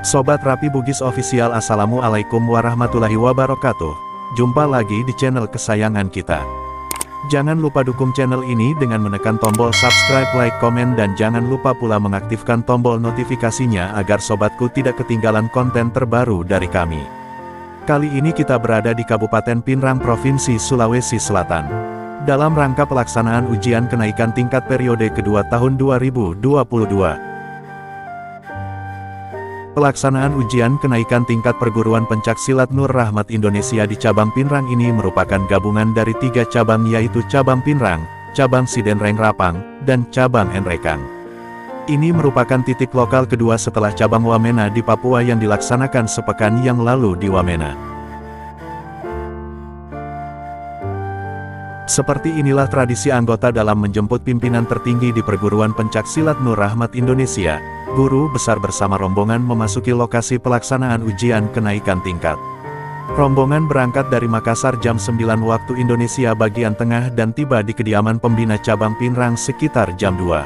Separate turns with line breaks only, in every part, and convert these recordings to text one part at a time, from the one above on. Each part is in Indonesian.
Sobat Rapi Bugis Official, Assalamualaikum warahmatullahi wabarakatuh. Jumpa lagi di channel kesayangan kita. Jangan lupa dukung channel ini dengan menekan tombol subscribe, like, komen, dan jangan lupa pula mengaktifkan tombol notifikasinya agar sobatku tidak ketinggalan konten terbaru dari kami. Kali ini kita berada di Kabupaten Pinrang, Provinsi Sulawesi Selatan. Dalam rangka pelaksanaan ujian kenaikan tingkat periode kedua tahun 2022. Pelaksanaan ujian kenaikan tingkat perguruan pencaksilat Nur Rahmat Indonesia di cabang Pinrang ini merupakan gabungan dari 3 cabang, yaitu cabang Pinrang, cabang Sidenreng Rapang, dan cabang Enrekang. Ini merupakan titik lokal kedua setelah cabang Wamena di Papua yang dilaksanakan sepekan yang lalu di Wamena. Seperti inilah tradisi anggota dalam menjemput pimpinan tertinggi di perguruan pencaksilat Nur Rahmat Indonesia. Guru besar bersama rombongan memasuki lokasi pelaksanaan ujian kenaikan tingkat. Rombongan berangkat dari Makassar jam 9 waktu Indonesia bagian tengah dan tiba di kediaman pembina cabang Pinrang sekitar jam 2.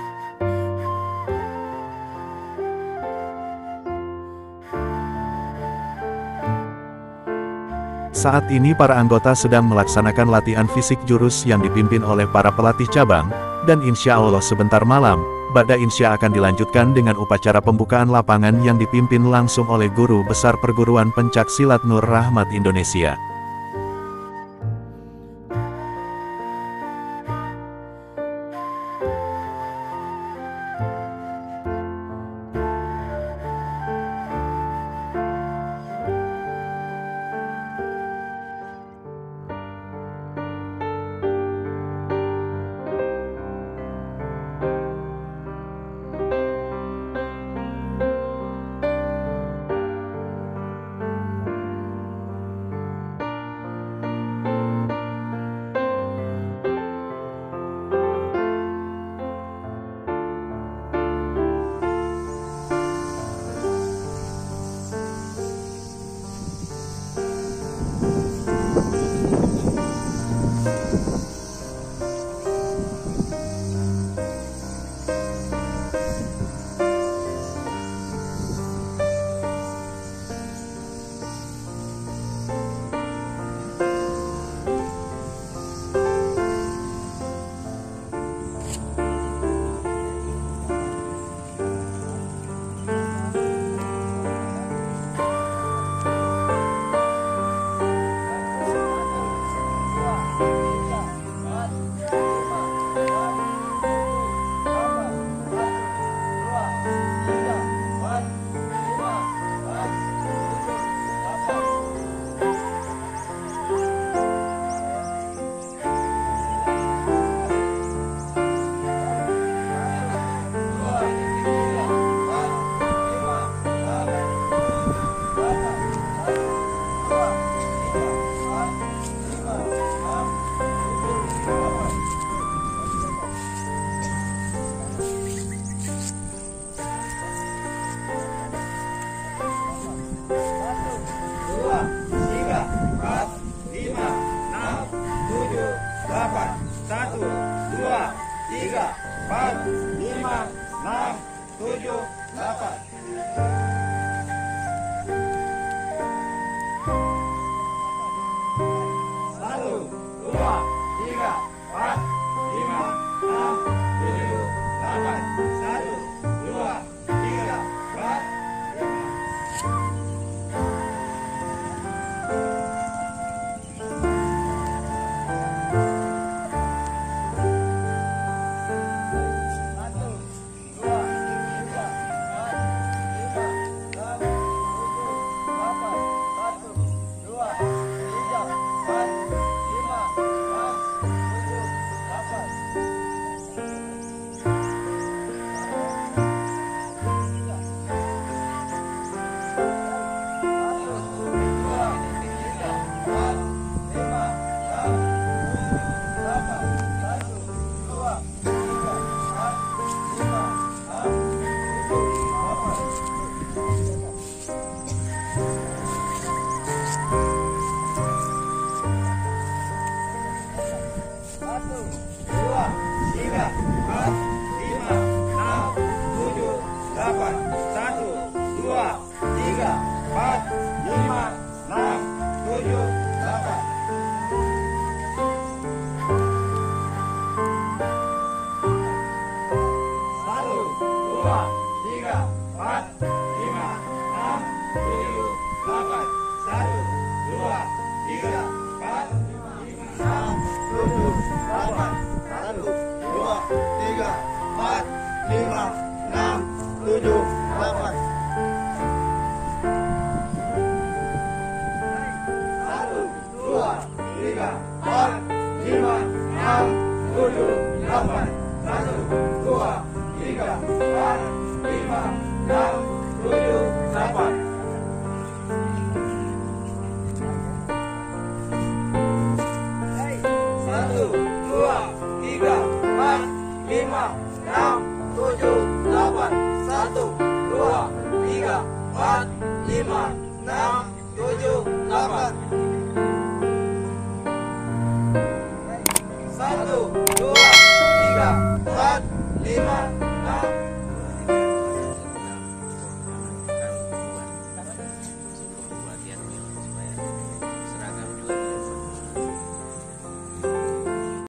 Saat ini para anggota sedang melaksanakan latihan fisik jurus yang dipimpin oleh para pelatih cabang, dan insya Allah sebentar malam, Ba'da Insya akan dilanjutkan dengan upacara pembukaan lapangan yang dipimpin langsung oleh Guru Besar Perguruan Pencaksilat Nur Rahmat Indonesia.
Satu, dua, tiga, empat, lima,